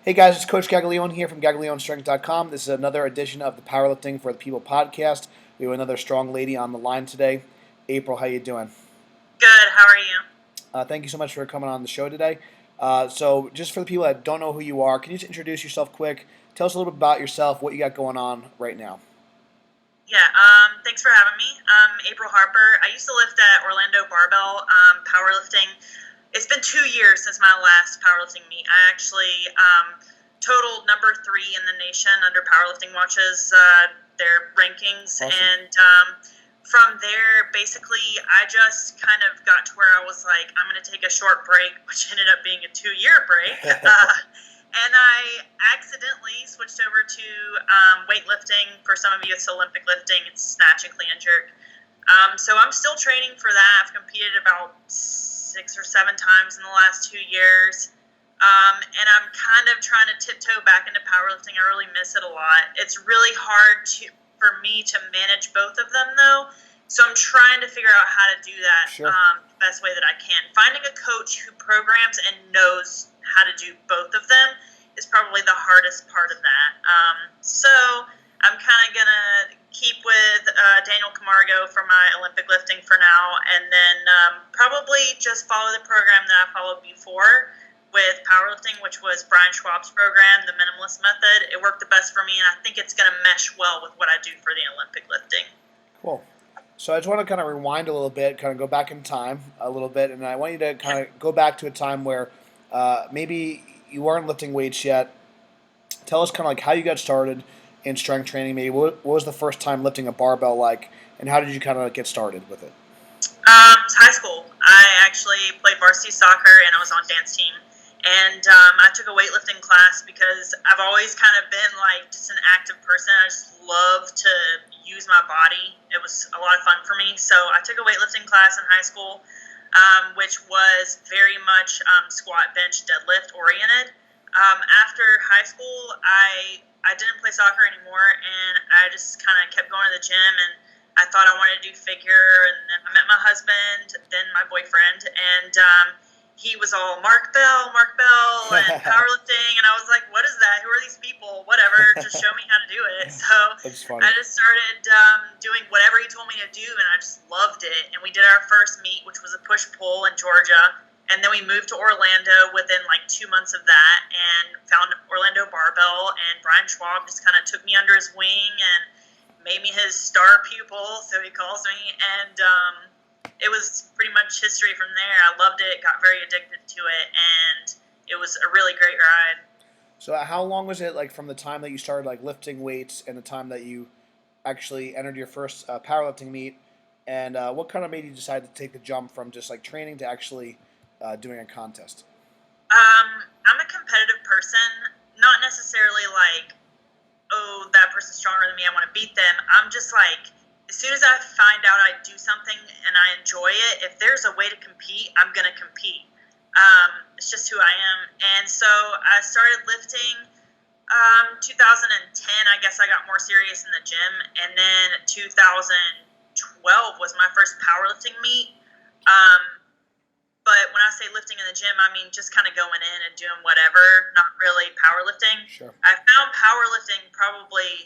Hey guys, it's Coach Gaglione here from GaglioneStrength.com. This is another edition of the Powerlifting for the People podcast. We have another strong lady on the line today. April, how you doing? Good. How are you? Thank you so much for coming on the show today. So, just for the people that don't know who you are, can you just introduce yourself quick? Tell us a little bit about yourself, what you got going on right now. Yeah. Thanks for having me. April Harper. I used to lift at Orlando Barbell powerlifting. It's been 2 years since my last powerlifting meet. I actually totaled number 3 in the nation under powerlifting watches, their rankings, Awesome. and from there, basically, I just kind of got to where I was like, I'm going to take a short break, which ended up being a 2-year break. And I accidentally switched over to weightlifting. For some of you, it's Olympic lifting. It's snatch and clean and jerk. So I'm still training for that. I've competed about 6 or 7 times in the last 2 years. And I'm kind of trying to tiptoe back into powerlifting. I really miss it a lot. It's really hard for me to manage both of them, though. So I'm trying to figure out how to do that Sure. the best way that I can. Finding a coach who programs and knows how to do both of them is probably the hardest part of that. So I'm kind of going to keep with Daniel Camargo for my Olympic lifting for now, and then probably just follow the program that I followed before with powerlifting, which was Brian Schwab's program, the minimalist method. It worked the best for me, and I think it's going to mesh well with what I do for the Olympic lifting. Cool. So I just want to kind of rewind a little bit, kind of go back in time a little bit, and I want you to kind of go back to a time where maybe you weren't lifting weights yet. Tell us kind of like how you got started in strength training. Maybe what was the first time lifting a barbell like, and how did you kind of get started with it? High school. I actually played varsity soccer, and I was on dance team. And I took a weightlifting class because I've always kind of been like just an active person. I just love to use my body. It was a lot of fun for me. So I took a weightlifting class in high school, which was very much squat, bench, deadlift oriented. After high school, I didn't play soccer anymore, and I just kind of kept going to the gym, and I thought I wanted to do figure, and then I met my husband, then my boyfriend, and he was all Mark Bell, and powerlifting, and I was like, what is that? Who are these people? Whatever, just show me how to do it. So That's funny. I just started doing whatever he told me to do, and I just loved it. And we did our first meet, which was a push-pull in Georgia, and then we moved to Orlando within like 2 months of that and found Orlando Barbell, and Brian Schwab just kind of took me under his wing and made me his star pupil, so he calls me, and it was pretty much history from there. I loved it, got very addicted to it, and it was a really great ride. So how long was it like from the time that you started like lifting weights and the time that you actually entered your first powerlifting meet? And what kind of made you decide to take the jump from just like training to actually doing a contest? I'm a competitive person, not necessarily like, oh, that person's stronger than me, I want to beat them. I'm just like, as soon as I find out I do something and I enjoy it, if there's a way to compete, I'm going to compete. It's just who I am. And so I started lifting 2010. I guess I got more serious in the gym. And then 2012 was my first powerlifting meet. But when I say lifting in the gym, I mean just kind of going in and doing whatever, not really powerlifting. Sure. I found powerlifting probably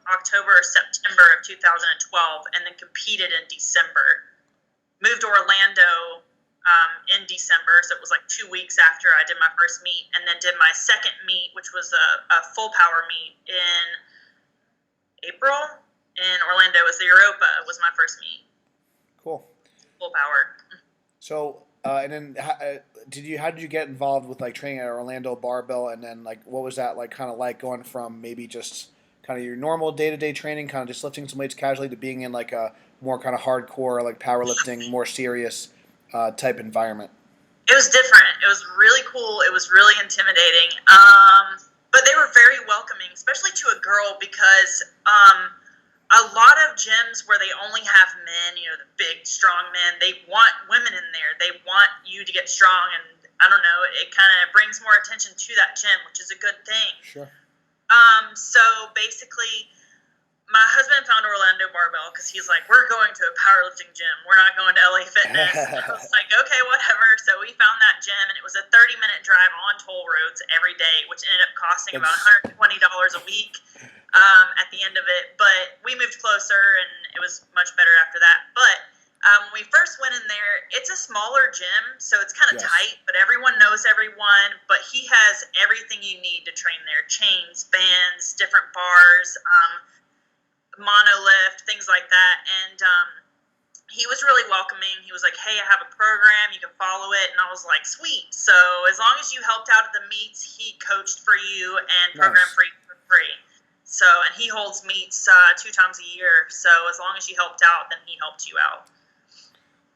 October or September of 2012, and then competed in December. Moved to Orlando in December, so it was like 2 weeks after I did my first meet, and then did my second meet, which was a full power meet in April in Orlando. It was the Europa. It was my first meet, Cool. full power. So and then how did you get involved with like training at Orlando Barbell, and then like what was that like kind of like going from maybe just kind of your normal day-to-day training, kind of just lifting some weights casually, to being in like a more kind of hardcore like powerlifting, more serious type environment? It was different. It was really cool. It was really intimidating. But they were very welcoming, especially to a girl, because a lot of gyms where they only have men, the big, strong men, they want women in there. They want you to get strong, and I don't know, it kind of brings more attention to that gym, which is a good thing. Sure. So basically, my husband found Orlando Barbell because he's like, we're going to a powerlifting gym. We're not going to LA Fitness. I was like, okay, whatever. So we found that gym, and it was a 30-minute drive on toll roads every day, which ended up costing about $120 a week at the end of it. But we moved closer, and it was much better after that. But when we first went in there, it's a smaller gym, so it's kind of tight, but everyone knows everyone. But he has everything you need to train there: chains, bands, different bars, monolift, things like that. And he was really welcoming. He was like, hey, I have a program, you can follow it. And I was like, sweet. So as long as you helped out at the meets, he coached for you and programmed for you for free. So, and he holds meets 2 times a year. So as long as you helped out, then he helped you out.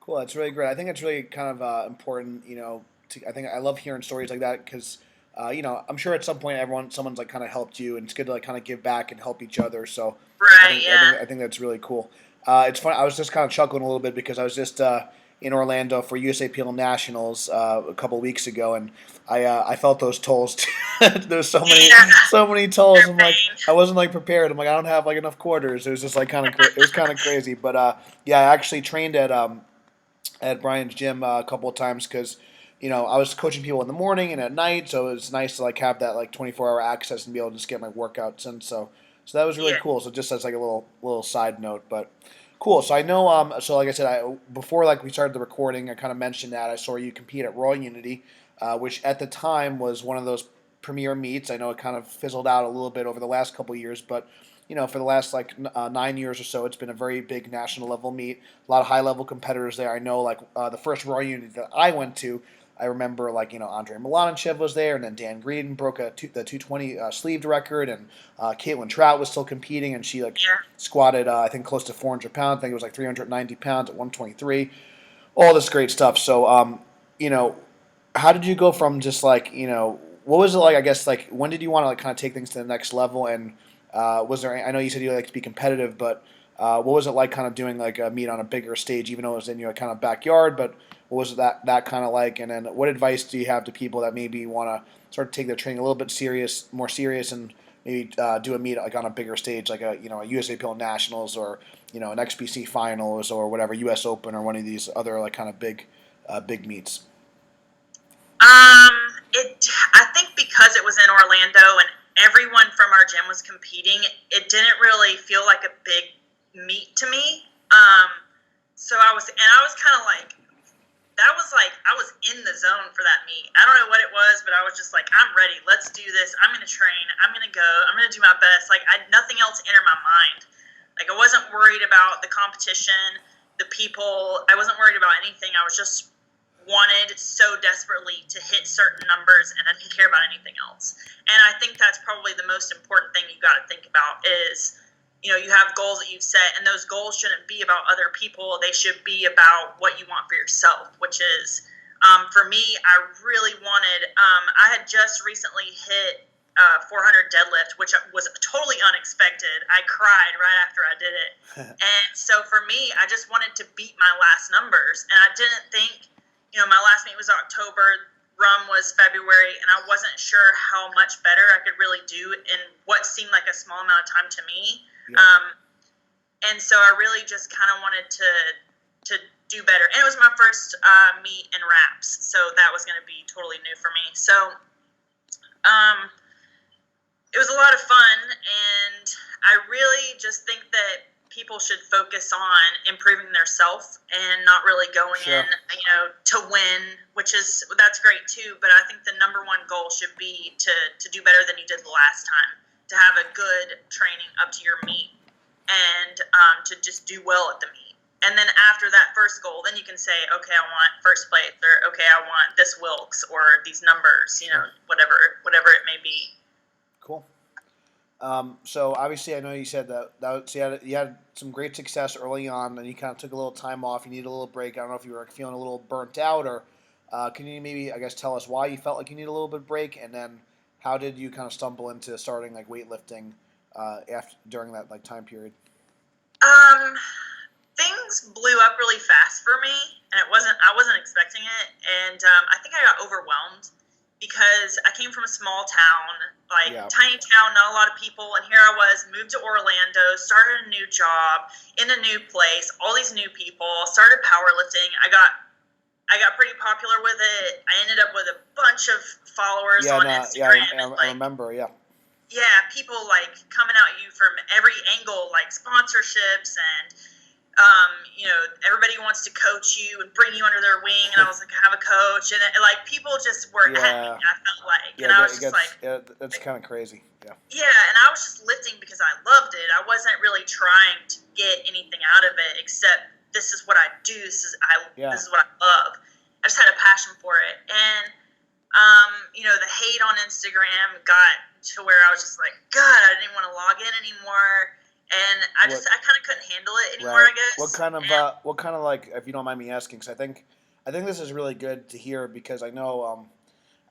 Cool. That's really great. I think it's really kind of important, I think I love hearing stories like that because, I'm sure at some point someone's like kind of helped you, and it's good to like kind of give back and help each other. So Right, I think that's really cool. It's funny. I was just kind of chuckling a little bit because I was just in Orlando for USAPL Nationals a couple weeks ago, and I felt those tolls. There's so many tolls. I'm like, I wasn't like prepared. I'm like, I don't have like enough quarters. It was just like it was kind of crazy. But yeah, I actually trained at Brian's gym a couple of times because I was coaching people in the morning and at night, so it was nice to like have that like 24-hour access and be able to just get my workouts in. So that was really cool. So just as like a little side note, but cool. So I know so like I said, before like we started the recording, I kind of mentioned that I saw you compete at Royal Unity, which at the time was one of those premier meets. I know it kind of fizzled out a little bit over the last couple of years, but for the last like 9 years or so, it's been a very big national level meet. A lot of high level competitors there. I know like the first Royal Unity that I went to, I remember like Andre Milanichev was there, and then Dan Greeden broke the 220 sleeved record, and Caitlin Trout was still competing, and she like squatted I think close to 400 pounds. I think it was like 390 pounds at 123. All this great stuff. So how did you go from just like what was it like? I guess like when did you want to like kind of take things to the next level? And was there? I know you said you like to be competitive, but what was it like kind of doing like a meet on a bigger stage, even though it was in your kind of backyard? But what was that kind of like? And then what advice do you have to people that maybe want to sort of take their training a little bit more serious, and maybe do a meet like on a bigger stage, like a USAPL Nationals or an XPC Finals or whatever, US Open or one of these other like kind of big meets? I think because it was in Orlando and everyone from our gym was competing, it didn't really feel like a big meet to me. So I was kind of like, I was in the zone for that meet. I don't know what it was, but I was just like, I'm ready. Let's do this. I'm going to train. I'm going to go. I'm going to do my best. Like, nothing else entered my mind. Like, I wasn't worried about the competition, the people. I wasn't worried about anything. I was just wanted so desperately to hit certain numbers, and I didn't care about anything else. And I think that's probably the most important thing you got to think about is, you have goals that you've set, and those goals shouldn't be about other people. They should be about what you want for yourself, which is, for me, I really wanted, I had just recently hit 400 deadlift, which was totally unexpected. I cried right after I did it. And so for me, I just wanted to beat my last numbers. And I didn't think, my last meet was October, Rum was February, and I wasn't sure how much better I could really do in what seemed like a small amount of time to me. Yeah. And so I really just kind of wanted to do better. And it was my first meet in wraps, so that was going to be totally new for me. So it was a lot of fun, and I really just think that people should focus on improving their self and not really going in, to win, that's great too. But I think the number one goal should be to do better than you did the last time, to have a good training up to your meet, and to just do well at the meet. And then after that first goal, then you can say, okay, I want first place, or okay, I want this Wilks or these numbers, whatever it may be. Cool. So obviously, I know you said that so you had some great success early on, and you kind of took a little time off. You needed a little break. I don't know if you were feeling a little burnt out, or can you maybe, I guess, tell us why you felt like you needed a little bit of break, and then how did you kind of stumble into starting like weightlifting during that like time period? Things blew up really fast for me, and I wasn't expecting it, and I think I got overwhelmed because I came from a small town, like Yeah. tiny town, not a lot of people, and here I was, moved to Orlando, started a new job in a new place, all these new people, started powerlifting. I got pretty popular with it. I ended up with a bunch of followers Yeah, on no, yeah, Instagram, and I remember, yeah. yeah, people like coming at you from every angle, like sponsorships and everybody wants to coach you and bring you under their wing. And I was like, I have a coach, and like people just were at me. Yeah, I felt like, yeah, and I was it just like, gets, yeah, that's kind of crazy, yeah. yeah, and I was just lifting because I loved it. I wasn't really trying to get anything out of it except this is what I do. Yeah, This is what I love. I just had a passion for it, and the hate on Instagram got to where I was just like, God, I didn't want to log in anymore, and I what, kind of couldn't handle it anymore, right. I guess. What kind of like, if you don't mind me asking, because I think this is really good to hear because I know,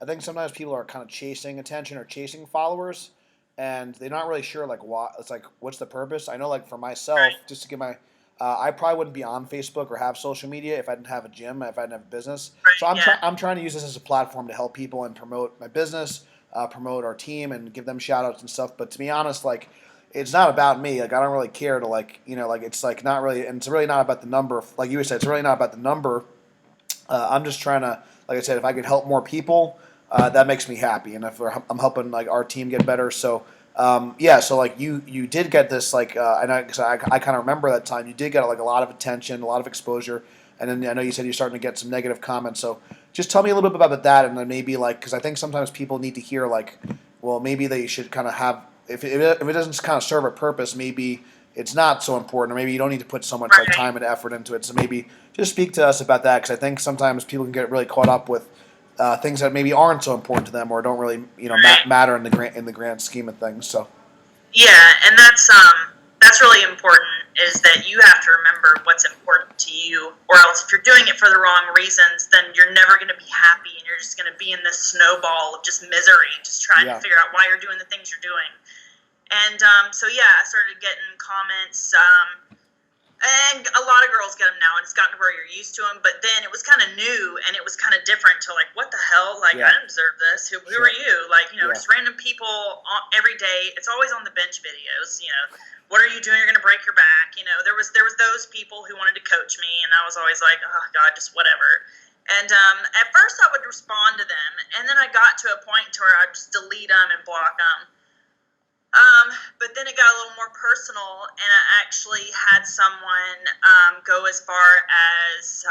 I think sometimes people are kind of chasing attention or chasing followers, and they're not really sure like why. It's like, what's the purpose? I know, like for myself, Right, just to give my, I probably wouldn't be on Facebook or have social media if I didn't have a gym, if I didn't have a business. So right, yeah, I'm trying to use this as a platform to help people and promote my business, promote our team, and give them shout outs and stuff. But to be honest, like it's not about me. Like I don't really care to like like it's like not really, and it's really not about the number. Like you said, it's really not about the number. I'm just trying to, like I said, if I could help more people, that makes me happy, and if I'm helping like our team get better, so yeah, so like you did get this like, and because I kind of remember that time you did get like a lot of attention, a lot of exposure, and then I know you said you're starting to get some negative comments. So just tell me a little bit about that, and then maybe like because I think sometimes people need to hear like, well, maybe they should kind of have if it doesn't kind of serve a purpose, maybe it's not so important, or maybe you don't need to put so much like right. time and effort into it. So maybe just speak to us about that because I think sometimes people can get really caught up with things that maybe aren't so important to them or don't really Right. matter in the grand scheme of things. So Yeah, and that's really important. Is that you have to remember what's important to you, or else if you're doing it for the wrong reasons, then you're never going to be happy, and you're just going to be in this snowball of just misery, just trying to yeah, figure out why you're doing the things you're doing. And so yeah, I started getting comments. And a lot of girls get them now, and it's gotten to where you're used to them. But then it was kind of new, and it was kind of different to like, what the hell? Like, I yeah, didn't deserve this. Who sure, are you? Like, yeah, just random people every day. It's always on the bench videos. What are you doing? You're gonna break your back. There was those people who wanted to coach me, and I was always like, oh God, just whatever. And at first, I would respond to them, and then I got to a point to where I'd just delete them and block them. But then it got a little more personal, and I actually had someone go as far as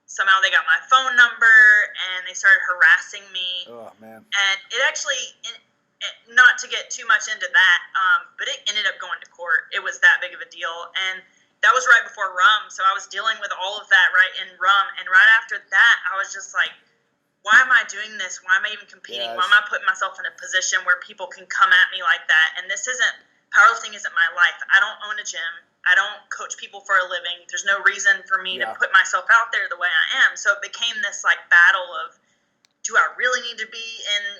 somehow they got my phone number and they started harassing me. oh man, And it actually, not to get too much into that, but it ended up going to court. It was that big of a deal. And that was right before Rum, so I was dealing with all of that right in Rum. And right after that, I was just like, why am I doing this? Why am I even competing? yeah, Why am I putting myself in a position where people can come at me like that? And powerlifting isn't my life. I don't own a gym. I don't coach people for a living. There's no reason for me to yeah, put myself out there the way I am. So it became this like battle of, do I really need to be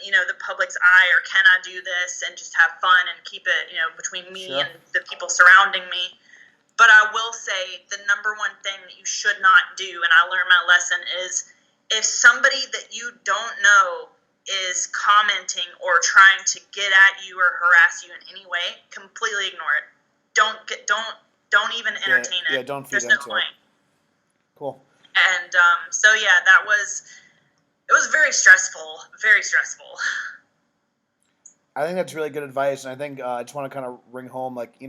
in, the public's eye, or can I do this and just have fun and keep it, between me sure, and the people surrounding me? But I will say the number one thing that you should not do, and I learned my lesson, is if somebody that you don't know is commenting or trying to get at you or harass you in any way, completely ignore it. Don't even yeah, entertain yeah. it. Don't feed There's no into it. point. Cool. And so yeah, it was very stressful, very stressful. I think that's really good advice, and I think I just want to kind of bring home, like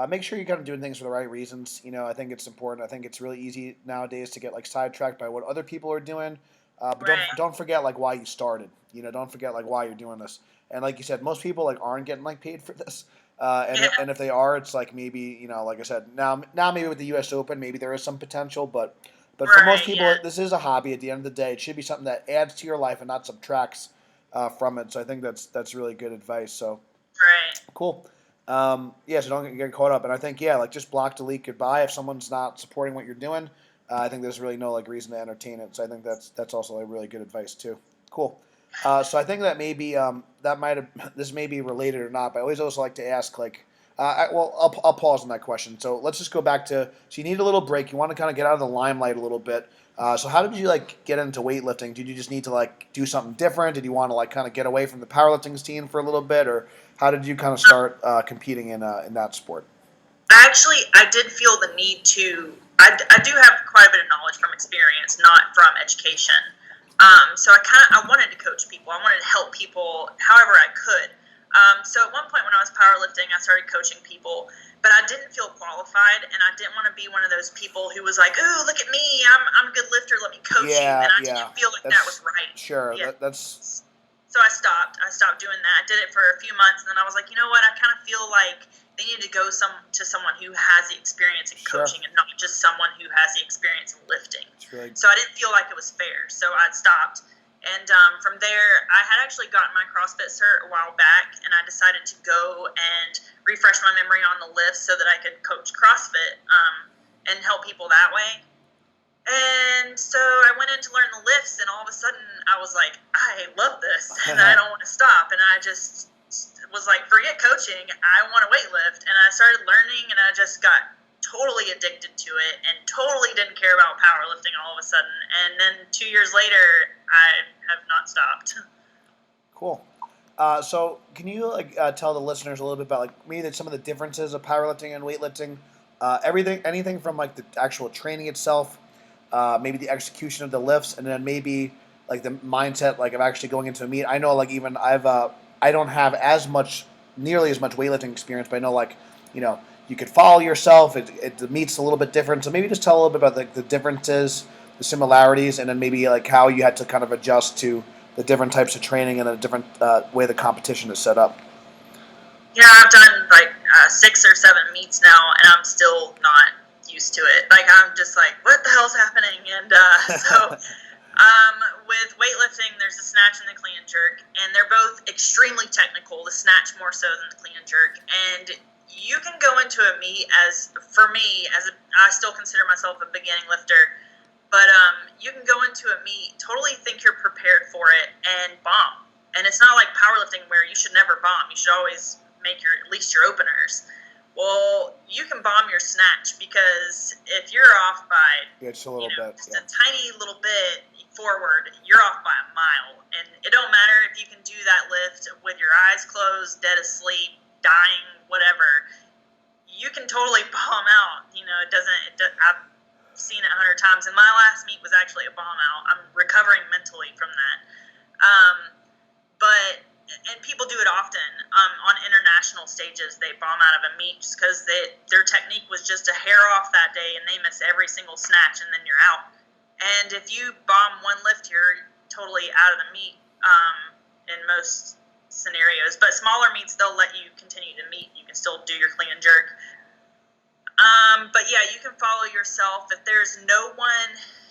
make sure you're kind of doing things for the right reasons. I think it's important. I think it's really easy nowadays to get like sidetracked by what other people are doing, but Right. don't forget like why you started. Don't forget like why you're doing this. And like you said, most people like aren't getting like paid for this. Yeah. And if they are, it's like maybe like I said, now maybe with the U.S. Open, maybe there is some potential, but for most Right. people, Yeah. this is a hobby. At the end of the day, it should be something that adds to your life and not subtracts from it. So I think that's really good advice. So Right. cool. Yeah, so don't get caught up. And I think yeah, like just block, delete, goodbye. If someone's not supporting what you're doing, I think there's really no like reason to entertain it. So I think that's also like really good advice too. Cool. So I think that maybe that might have this may be related or not, but I always also like to ask like. I'll pause on that question. So let's just go back to. So you need a little break. You want to kind of get out of the limelight a little bit. So how did you like get into weightlifting? Did you just need to like do something different? Did you want to like kind of get away from the powerlifting scene for a little bit, or how did you kind of start competing in that sport? I did feel the need to. I do have quite a bit of knowledge from experience, not from education. So I wanted to coach people. I wanted to help people however I could. So at one point when I was powerlifting, I started coaching people, but I didn't feel qualified, and I didn't want to be one of those people who was like, "Ooh, look at me! I'm a good lifter. Let me coach you." Yeah, And I yeah, didn't feel like that was that's right. sure. Yeah. That's So I stopped. I stopped doing that. I did it for a few months, and then I was like, you know what? I kind of feel like they need to go to someone who has the experience in sure. coaching, and not just someone who has the experience in lifting. It's really So I didn't feel like it was fair. So I stopped. And from there, I had actually gotten my CrossFit cert a while back, and I decided to go and refresh my memory on the lifts so that I could coach CrossFit and help people that way. And so I went in to learn the lifts, and all of a sudden I was like, I love this, and I don't want to stop. And I just was like, forget coaching, I want to weightlift. And I started learning, and I just got totally addicted to it and totally didn't care about powerlifting all of a sudden. And then 2 years later, I have not stopped. cool. So can you like tell the listeners a little bit about like maybe some of the differences of powerlifting and weightlifting? Anything from like the actual training itself, maybe the execution of the lifts, and then maybe like the mindset like of actually going into a meet. I know like even I don't have nearly as much weightlifting experience, but I know like you know you could follow yourself. The meet's a little bit different, so maybe just tell a little bit about like the differences, the similarities, and then maybe like how you had to kind of adjust to the different types of training and the different way the competition is set up. Yeah, I've done like 6 or 7 meets now, and I'm still not used to it. Like, I'm just like, what the hell's happening? And with weightlifting, there's the snatch and the clean and jerk, and they're both extremely technical. The snatch more so than the clean and jerk. And you can go into a meet for me, I still consider myself a beginning lifter, but you can go into a meet, totally think you're prepared for it, and bomb. And it's not like powerlifting where you should never bomb. You should always make at least your openers. Well, you can bomb your snatch because if you're off by It's a little bit, just yeah. a tiny little bit forward, you're off by a mile. And it don't matter if you can do that lift with your eyes closed, dead asleep, dying, whatever. You can totally bomb out. I've seen it 100 times. And my last meet was actually a bomb out. I'm recovering mentally from that. And people do it often on international stages. They bomb out of a meet just because their technique was just a hair off that day, and they miss every single snatch, and then you're out. And if you bomb one lift, you're totally out of the meet in most scenarios. But smaller meets, they'll let you continue to meet. You can still do your clean and jerk. But yeah, you can follow yourself.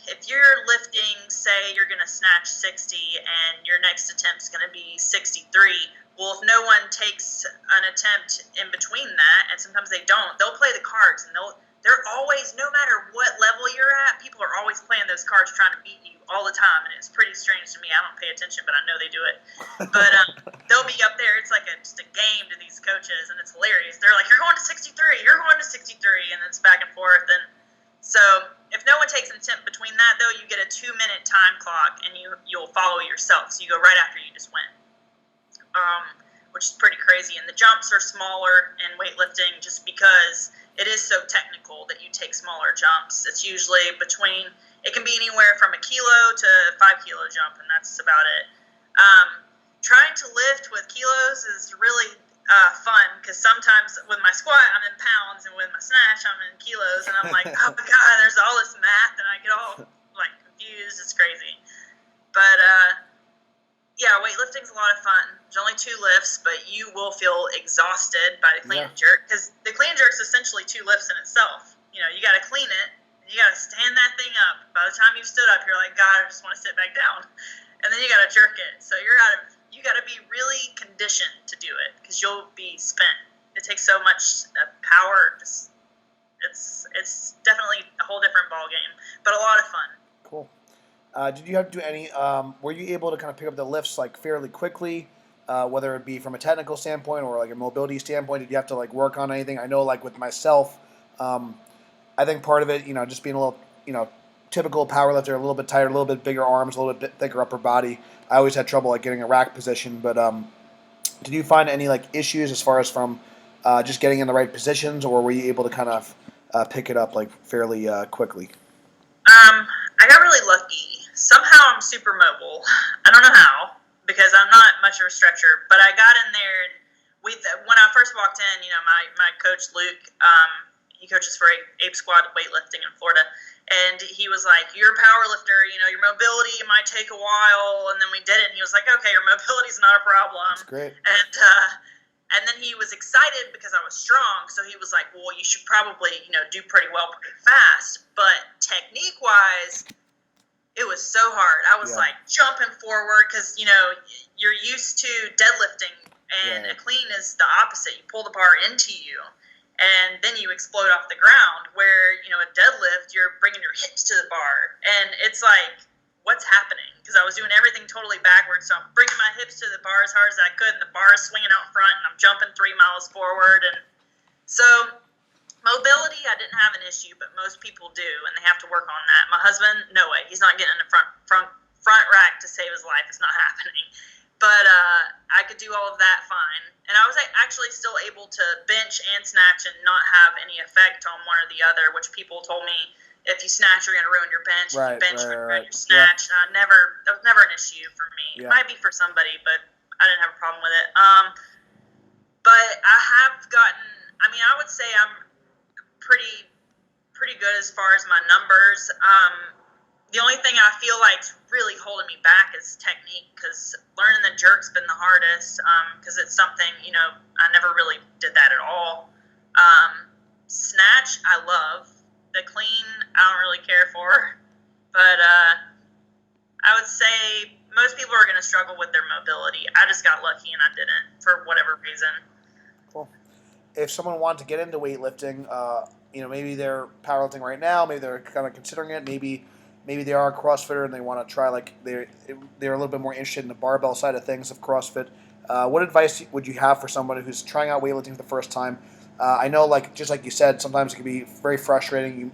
If you're lifting, say you're going to snatch 60 and your next attempt is going to be 63, well, if no one takes an attempt in between that, and sometimes they don't, they'll play the cards, and they're always, no matter what level you're at, people are always playing those cards trying to beat you all the time, and it's pretty strange to me. I don't pay attention, but I know they do it. But they'll be up there. It's like just a game to these coaches, and it's hilarious. They're like, you're going to 63, you're going to 63, and it's back and forth. And so if no one takes an attempt between that, though, you get a 2-minute time clock, and you'll follow yourself. So you go right after you just went, which is pretty crazy. And the jumps are smaller in weightlifting just because it is so technical that you take smaller jumps. It's usually it can be anywhere from a kilo to 5 kilo jump, and that's about it. Trying to lift with kilos is really fun because sometimes with my squat I'm in pounds, and with my snatch I'm in kilos, and I'm like, oh my god, there's all this math, and I get all like confused. It's crazy. But yeah, weightlifting's a lot of fun. There's only 2 lifts, but you will feel exhausted by the clean and jerk, because the clean and jerk is essentially 2 lifts in itself. You got to clean it, and you got to stand that thing up. By the time you've stood up, you're like, God, I just want to sit back down. And then you got to jerk it. So you got to be really conditioned to do it, because you'll be spent. It takes so much power. It's definitely a whole different ball game, but a lot of fun. Cool. Did you have to do any? Were you able to kind of pick up the lifts like fairly quickly, whether it be from a technical standpoint or like a mobility standpoint? Did you have to like work on anything? I know like with myself, I think part of it, just being a little, typical powerlifter, a little bit tighter, a little bit bigger arms, a little bit thicker upper body. I always had trouble like getting a rack position, but did you find any like issues as far as from just getting in the right positions, or were you able to kind of pick it up like fairly quickly? I got really lucky. Somehow I'm super mobile. I don't know how, because I'm not much of a stretcher, but I got in there, and when I first walked in, my coach Luke, he coaches for Ape Squad weightlifting in Florida, and he was like, "You're a power lifter, your mobility might take a while," and then we did it, and he was like, "Okay, your mobility's not a problem." That's great. And then he was excited because I was strong, so he was like, "Well, you should probably, do pretty well pretty fast." But technique-wise, it was so hard. I was like jumping forward because, you're used to deadlifting, and a clean is the opposite. You pull the bar into you, and then you explode off the ground, where, a deadlift, you're bringing your hips to the bar. And it's like, what's happening? Because I was doing everything totally backwards. So I'm bringing my hips to the bar as hard as I could, and the bar is swinging out front, and I'm jumping 3 miles forward. And so mobility, I didn't have an issue, but most people do, and they have to work on that. My husband, no way. He's not getting in the front rack to save his life. It's not happening. But I could do all of that fine. And I was actually still able to bench and snatch and not have any effect on one or the other, which people told me, if you snatch, you're going to ruin your bench. If you bench, you're going to ruin your snatch. That was never an issue for me. It might be for somebody, but I didn't have a problem with it. But I have gotten, I would say I'm pretty good as far as my numbers. The only thing I feel like's really holding me back is technique, because learning the jerk's been the hardest, because it's something, I never really did that at all. Snatch, I love. The clean, I don't really care for. But I would say most people are going to struggle with their mobility. I just got lucky and I didn't, for whatever reason. Cool. If someone wanted to get into weightlifting, maybe they're powerlifting right now, maybe they're kind of considering it, maybe they are a CrossFitter and they want to try, like they're a little bit more interested in the barbell side of things of CrossFit. What advice would you have for somebody who's trying out weightlifting for the first time? I know, just like you said, sometimes it can be very frustrating.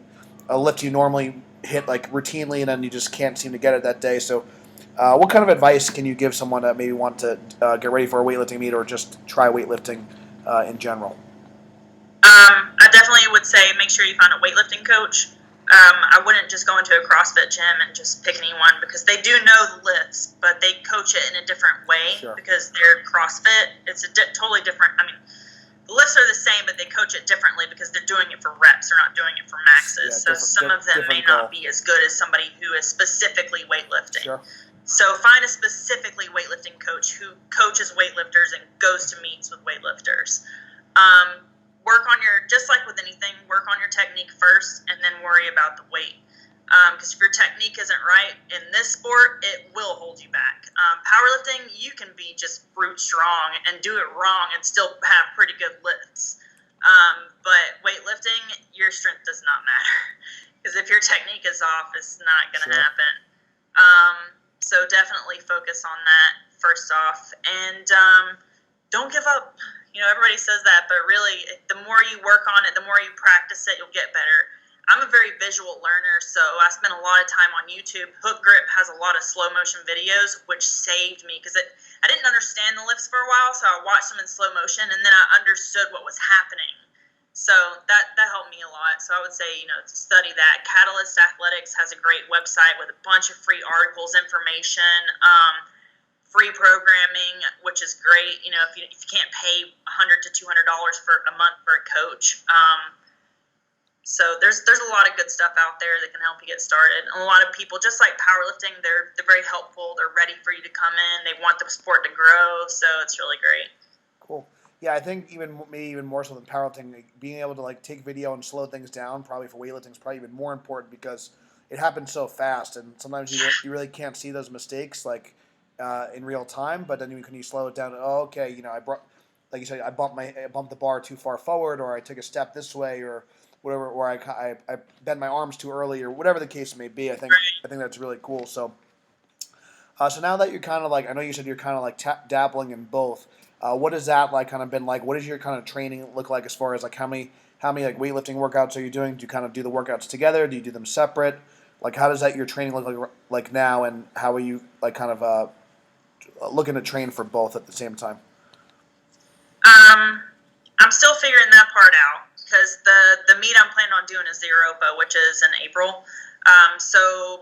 A lift you normally hit like routinely, and then you just can't seem to get it that day. So, what kind of advice can you give someone that maybe want to get ready for a weightlifting meet or just try weightlifting in general? I definitely would say make sure you find a weightlifting coach. I wouldn't just go into a CrossFit gym and just pick anyone, because they do know the lifts, but they coach it in a different way. Sure. Because they're CrossFit. It's totally different. The lifts are the same, but they coach it differently because they're doing it for reps. They're not doing it for maxes. So some of them may not be as good as somebody who is specifically weightlifting. Sure. So find a specifically weightlifting coach who coaches weightlifters and goes to meets with weightlifters. Work on just like with anything, work on your technique first and then worry about the weight. Because if your technique isn't right in this sport, it will hold you back. Powerlifting, you can be just brute strong and do it wrong and still have pretty good lifts. But weightlifting, your strength does not matter. Because if your technique is off, it's not going to happen. So definitely focus on that first off. And don't give up. Everybody says that, but really, the more you work on it, the more you practice it, you'll get better. I'm a very visual learner, so I spend a lot of time on YouTube. Hook Grip has a lot of slow motion videos, which saved me because I didn't understand the lifts for a while, so I watched them in slow motion, and then I understood what was happening. So that helped me a lot. So I would say, study that. Catalyst Athletics has a great website with a bunch of free articles, information, free programming, which is great. If you can't pay $100 to $200 for a month for a coach. So there's a lot of good stuff out there that can help you get started. And a lot of people, just like powerlifting, they're very helpful. They're ready for you to come in. They want the sport to grow. So it's really great. Cool. Yeah, I think maybe even more so than powerlifting, being able to take video and slow things down probably for weightlifting is probably even more important because it happens so fast, and sometimes you really can't see those mistakes in real time. But then when you slow it down, okay, like you said, I bumped the bar too far forward, or I took a step this way, or whatever, or I bent my arms too early, or whatever the case may be. I think that's really cool. So, so now that you're kind of I know you said you're kind of dabbling in both. What has that kind of been like? What does your kind of training look like as far as how many weightlifting workouts are you doing? Do you kind of do the workouts together? Do you do them separate? Like, how does that your training look like now, and how are you like kind of looking to train for both at the same time? Um, I'm still figuring that part out because the meet I'm planning on doing is the Europa, which is in April. So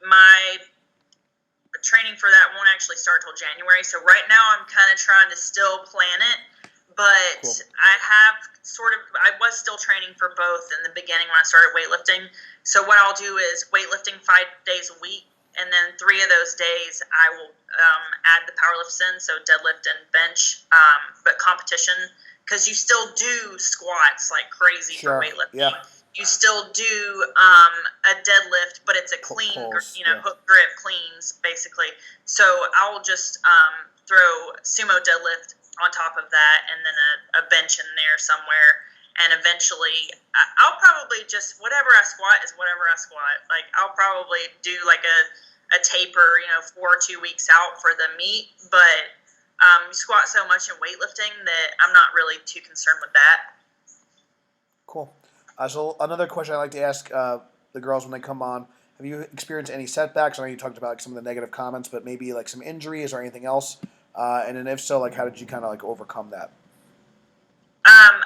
my training for that won't actually start till January. So right now I'm kind of trying to still plan it, but Cool. I was still training for both in the beginning when I started weightlifting. So what I'll do is weightlifting 5 days a week, and then 3 of those days I will add the power lifts in, so deadlift and bench, but competition, because you still do squats like crazy for Sure. weightlifting. Yeah. You still do a deadlift, but it's a clean, Pulls. Yeah. hook grip cleans, basically. So I'll just throw sumo deadlift on top of that, and then a bench in there somewhere. And eventually, I'll probably just, whatever I squat is whatever I squat. Like, I'll probably do like a taper, 4 or 2 weeks out for the meet. But you squat so much in weightlifting that I'm not really too concerned with that. Cool. So another question I like to ask the girls when they come on: have you experienced any setbacks? I know you talked about like, some of the negative comments, but maybe like some injuries or anything else. And then if so, like how did you kind of like overcome that?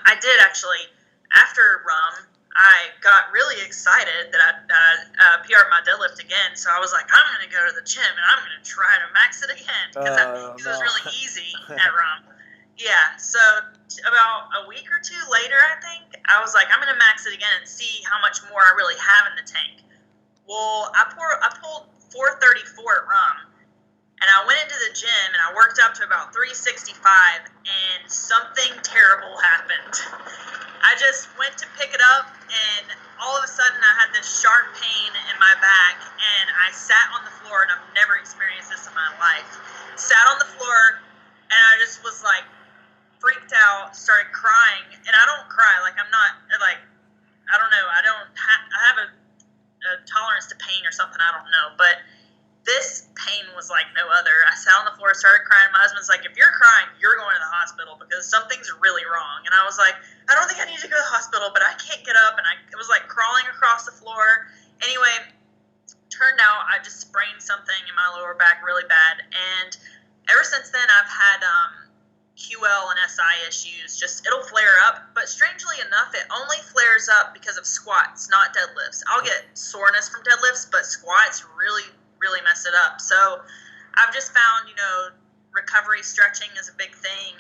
I did actually. After rum, I got really excited that I PR'd my deadlift again. So I was like, I'm going to go to the gym and I'm going to try to max it again because it was No. really easy at rum. Yeah. So about a week or two later, I think I was like, I'm going to max it again and see how much more I really have in the tank. Well, I pulled 434 at rum. And I went into the gym and I worked up to about 365, and something terrible happened. I just went to pick it up, and all of a sudden I had this sharp pain in my back, and I sat on the floor, and I've never experienced this in my life. Sat on the floor, and I just was like freaked out, started crying, and I don't cry. Like, I'm not, like, I don't know, I have a tolerance to pain or something, I don't know, but this pain was like no other. I sat on the floor, started crying. My husband's like, if you're crying, you're going to the hospital because something's really wrong. And I was like, I don't think I need to go to the hospital, but I can't get up. And it was like crawling across the floor. Anyway, turned out I just sprained something in my lower back really bad. And ever since then, I've had QL and SI issues. Just, it'll flare up. But strangely enough, it only flares up because of squats, not deadlifts. I'll get soreness from deadlifts, but squats really mess it up. So I've just found, recovery stretching is a big thing,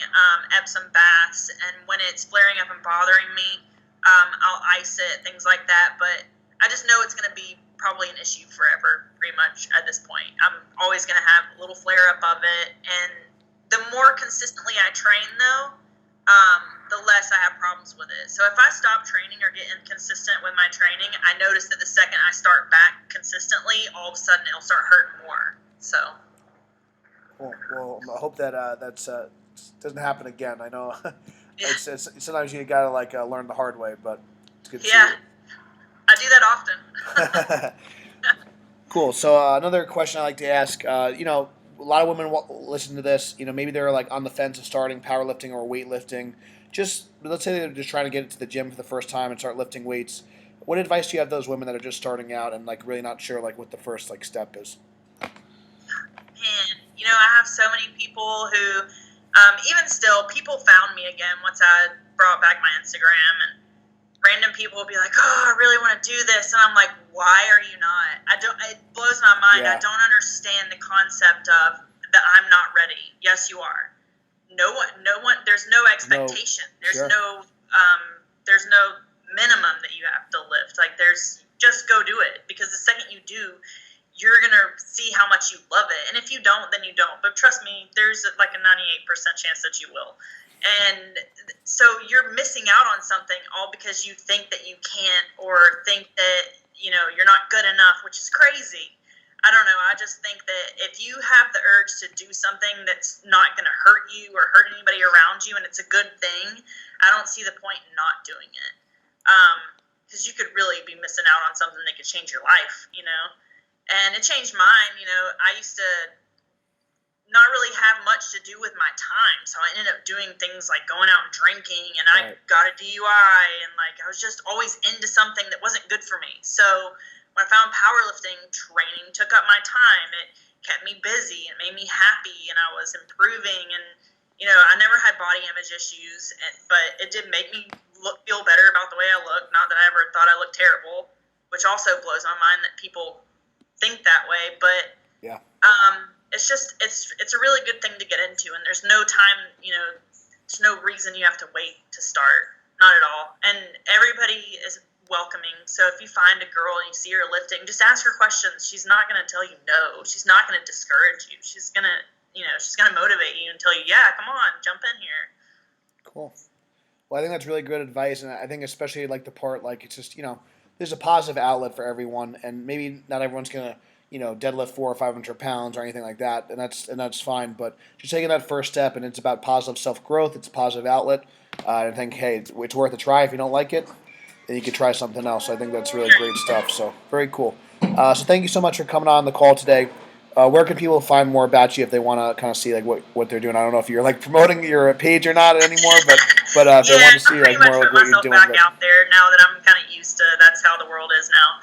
Epsom baths, and when it's flaring up and bothering me, I'll ice it, things like that. But I just know it's going to be probably an issue forever, pretty much at this point. I'm always going to have a little flare up of it, and the more consistently I train, though, the less I have problems with it. So if I stop training or get inconsistent with my training, I notice that the second I start back consistently, all of a sudden it'll start hurting more. So. Well, I hope that doesn't happen again. I know Yeah. it's sometimes you gotta like learn the hard way, but it's good to see Yeah, you. I do that often. Cool. So another question I like to ask, a lot of women listen to this. Maybe they're like on the fence of starting powerlifting or weightlifting. Just let's say they're just trying to get into the gym for the first time and start lifting weights. What advice do you have those women that are just starting out and like really not sure like what the first like step is? And, I have so many people who, even still, people found me again once I brought back my Instagram, and random people will be like, oh, I really want to do this. And I'm like, why are you not? It blows my mind. Yeah. I don't understand the concept of that I'm not ready. Yes, you are. No one, there's no expectation. Sure. There's no minimum that you have to lift. Like, just go do it, because the second you do, you're going to see how much you love it. And if you don't, then you don't. But trust me, there's like a 98% chance that you will. And so you're missing out on something all because you think that you can't, or think that, you're not good enough, which is crazy. I don't know. I just think that if you have the urge to do something that's not going to hurt you or hurt anybody around you, and it's a good thing, I don't see the point in not doing it. Because you could really be missing out on something that could change your life, And it changed mine. I used to not really have much to do with my time, so I ended up doing things like going out and drinking, and I got a DUI, and like I was just always into something that wasn't good for me. So when I found powerlifting, training took up my time. It kept me busy and made me happy, and I was improving. And I never had body image issues, but it did make me feel better about the way I looked. Not that I ever thought I looked terrible, which also blows my mind that people think that way. But Yeah. it's just it's a really good thing to get into, and there's no time. There's no reason you have to wait to start. Not at all. And everybody is welcoming. So if you find a girl and you see her lifting, just ask her questions. She's not going to tell you no. She's not going to discourage you. She's going to, she's going to motivate you and tell you, yeah, come on, jump in here. Cool. Well, I think that's really good advice, and I think especially like the part like it's just there's a positive outlet for everyone, and maybe not everyone's gonna deadlift 400 or 500 pounds or anything like that, and that's fine. But just taking that first step, and it's about positive self growth. It's a positive outlet. I think hey, it's worth a try. If you don't like it, then you could try something else. I think that's really great stuff. So very cool. So thank you so much for coming on the call today. Where can people find more about you if they want to kind of see like what they're doing? I don't know if you're like promoting your page or not anymore, but if they want to see like more like what you're doing. Back out there now that I'm kind of used to that's how the world is now.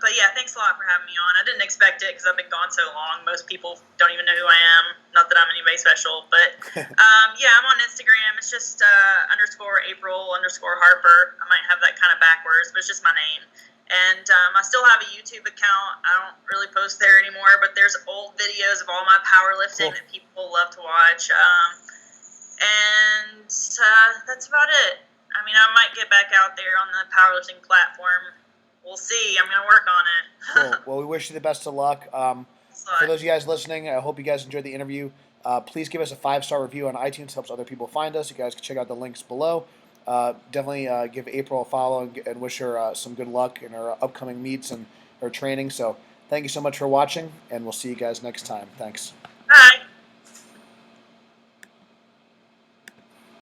But yeah, thanks a lot for having me on. I didn't expect it because I've been gone so long. Most people don't even know who I am. Not that I'm anybody special, but yeah, I'm on Instagram. It's just _April_Harper. I might have that kind of backwards, but it's just my name. And I still have a YouTube account. I don't really post there anymore, but there's old videos of all my powerlifting that people love to watch. And that's about it. I mean, I might get back out there on the powerlifting platform. We'll see. I'm going to work on it. Cool. Well, we wish you the best of luck. For those of you guys listening, I hope you guys enjoyed the interview. Please give us a 5-star review on iTunes. Helps other people find us. You guys can check out the links below. Definitely give April a follow and wish her some good luck in her upcoming meets and her training. So thank you so much for watching, and we'll see you guys next time. Thanks. Bye.